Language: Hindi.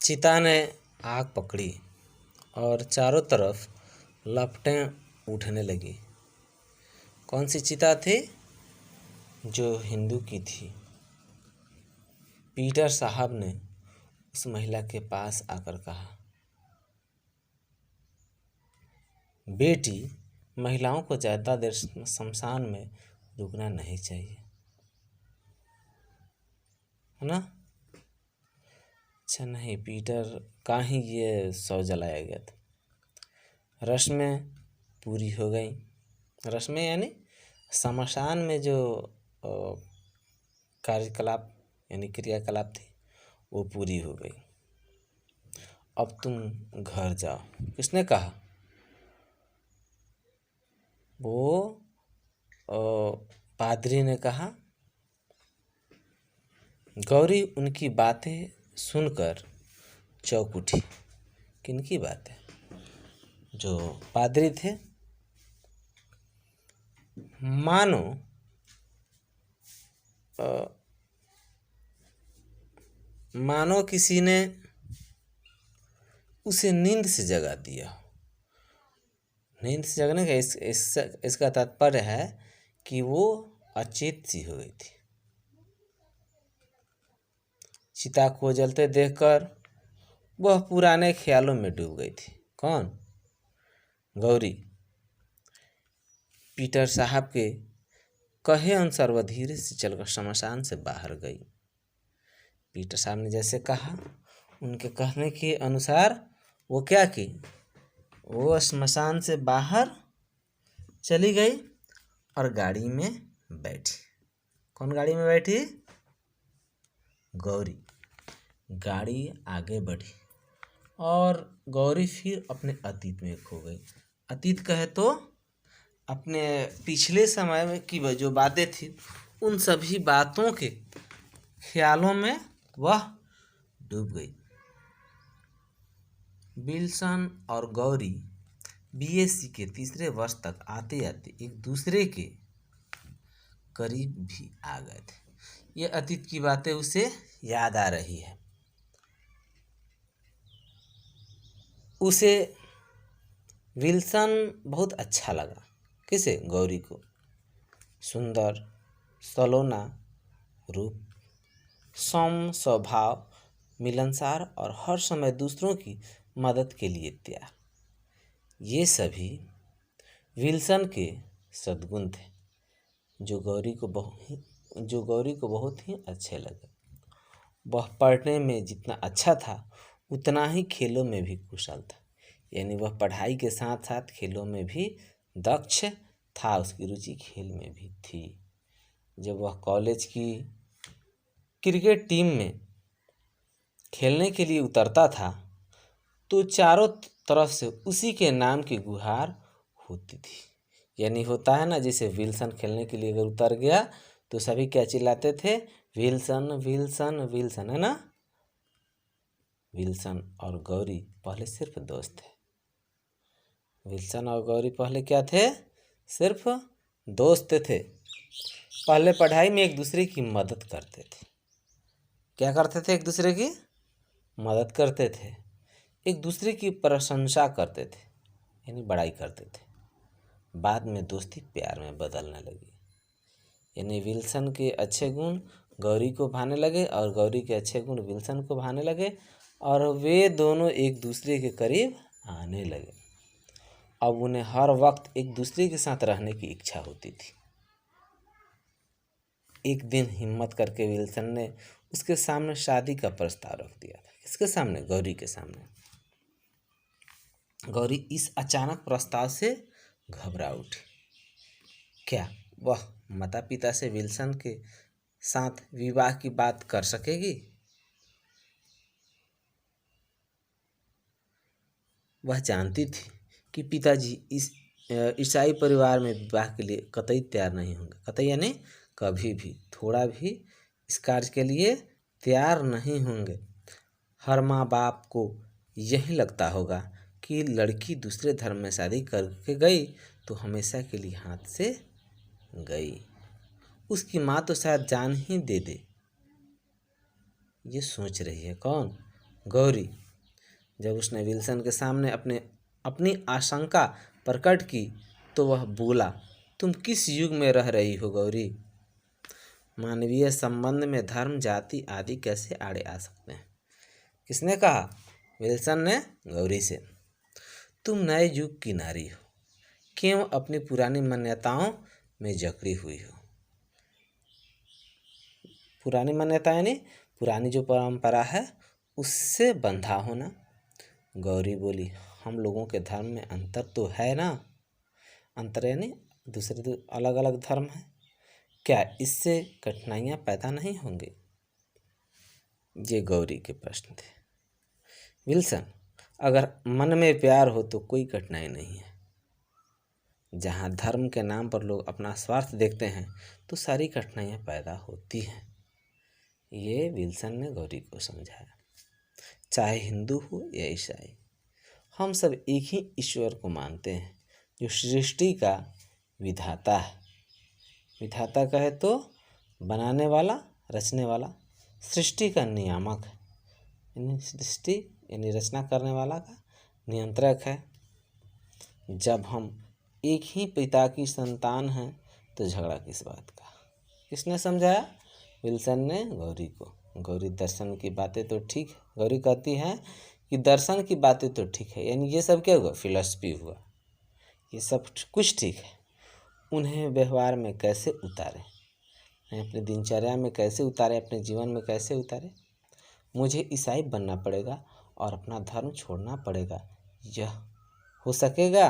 चिता ने आग पकड़ी और चारों तरफ लपटें उठने लगी। कौन सी चिता थी? जो हिंदू की थी। पीटर साहब ने उस महिला के पास आकर कहा, बेटी, महिलाओं को ज़्यादा देर शमशान में रुकना नहीं चाहिए, है ना? अच्छा नहीं, पीटर का ही ये शव जलाया गया था। रस्में पूरी हो गई। रस्में यानी शमशान में जो कार्यकलाप यानी क्रियाकलाप थी वो पूरी हो गई। अब तुम घर जाओ। किसने कहा? वो पादरी ने कहा। गौरी उनकी बातें सुनकर चौंक उठी। किनकी बातें? जो पादरी थे। मानो किसी ने उसे नींद से जगा दिया। नींद से जगने का इसका तात्पर्य है कि वो अचेत सी हो गई थी। चिता को जलते देखकर वह पुराने ख्यालों में डूब गई थी। कौन? गौरी। पीटर साहब के कहे अनुसार वह धीरे से चलकर शमशान से बाहर गई। पीटर साहब ने जैसे कहा, उनके कहने के अनुसार वो क्या की? वो शमशान से बाहर चली गई और गाड़ी में बैठी। कौन गाड़ी में बैठी? गौरी। गाड़ी आगे बढ़ी और गौरी फिर अपने अतीत में खो गई। अतीत कहे तो अपने पिछले समय में की जो बातें थी उन सभी बातों के ख्यालों में वह डूब गई। विल्सन और गौरी बीएससी के तीसरे वर्ष तक आते आते एक दूसरे के करीब भी आ गए थे। ये अतीत की बातें उसे याद आ रही है। उसे विल्सन बहुत अच्छा लगा। किसे? गौरी को। सुंदर, सलोना रूप, सौम्य स्वभाव, मिलनसार और हर समय दूसरों की मदद के लिए तैयार, ये सभी विल्सन के सद्गुण थे जो गौरी को बहुत ही अच्छे लगे। वह पढ़ने में जितना अच्छा था उतना ही खेलों में भी कुशल था। यानी वह पढ़ाई के साथ साथ खेलों में भी दक्ष था। उसकी रुचि खेल में भी थी। जब वह कॉलेज की क्रिकेट टीम में खेलने के लिए उतरता था तो चारों तरफ से उसी के नाम की गुहार होती थी। यानी होता है ना, जैसे विल्सन खेलने के लिए अगर उतर गया तो सभी क्या चिल्लाते थे? विल्सन विल्सन विल्सन, है ना? विल्सन और गौरी पहले सिर्फ दोस्त थे। विल्सन और गौरी पहले क्या थे? सिर्फ दोस्त थे। पहले पढ़ाई में एक दूसरे की मदद करते थे। क्या करते थे? एक दूसरे की मदद करते थे। एक दूसरे की प्रशंसा करते थे, यानी बड़ाई करते थे। बाद में दोस्ती प्यार में बदलने लगी। यानी विल्सन के अच्छे गुण गौरी को भाने लगे और गौरी के अच्छे गुण विल्सन को भाने लगे और वे दोनों एक दूसरे के करीब आने लगे। अब उन्हें हर वक्त एक दूसरे के साथ रहने की इच्छा होती थी। एक दिन हिम्मत करके विल्सन ने उसके सामने शादी का प्रस्ताव रख दिया था। किसके सामने? गौरी के सामने। गौरी इस अचानक प्रस्ताव से घबरा उठी। क्या वह माता पिता से विल्सन के साथ विवाह की बात कर सकेगी? वह जानती थी कि पिताजी इस ईसाई परिवार में विवाह के लिए कतई तैयार नहीं होंगे। कतई यानी कभी भी, थोड़ा भी इस कार्य के लिए तैयार नहीं होंगे। हर माँ बाप को यही लगता होगा कि लड़की दूसरे धर्म में शादी करके गई तो हमेशा के लिए हाथ से गई। उसकी माँ तो शायद जान ही दे दे। ये सोच रही है कौन? गौरी, जब उसने विल्सन के सामने अपनी आशंका प्रकट की तो वह बोला, तुम किस युग में रह रही हो गौरी? मानवीय संबंध में धर्म, जाति आदि कैसे आड़े आ सकते हैं? किसने कहा? विल्सन ने गौरी से। तुम नए युग की नारी हो, क्यों अपनी पुरानी मान्यताओं में जकड़ी हुई हो? पुरानी मान्यता यानी पुरानी जो परंपरा है उससे बंधा होना। गौरी बोली, हम लोगों के धर्म में अंतर तो है ना। अंतर यानी दूसरे तो अलग अलग धर्म हैं, क्या इससे कठिनाइयाँ पैदा नहीं होंगी? ये गौरी के प्रश्न थे। विल्सन, अगर मन में प्यार हो तो कोई कठिनाई नहीं है। जहाँ धर्म के नाम पर लोग अपना स्वार्थ देखते हैं तो सारी कठिनाइयाँ पैदा होती हैं। ये विल्सन ने गौरी को समझाया। चाहे हिंदू हो या ईसाई, हम सब एक ही ईश्वर को मानते हैं जो सृष्टि का विधाता है। विधाता कहे तो बनाने वाला, रचने वाला, सृष्टि का नियामक है, यानी सृष्टि यानी रचना करने वाला का नियंत्रक है। जब हम एक ही पिता की संतान हैं तो झगड़ा किस बात का? किसने समझाया? विल्सन ने गौरी को। गौरी, दर्शन की बातें तो ठीक है। गौरी कहती है कि दर्शन की बातें तो ठीक है, यानी ये सब क्या हुआ? फिलॉसफी हुआ। ये सब कुछ ठीक है, उन्हें व्यवहार में कैसे उतारें, अपनी दिनचर्या में कैसे उतारें, अपने जीवन में कैसे उतारें? मुझे ईसाई बनना पड़ेगा और अपना धर्म छोड़ना पड़ेगा। यह हो सकेगा?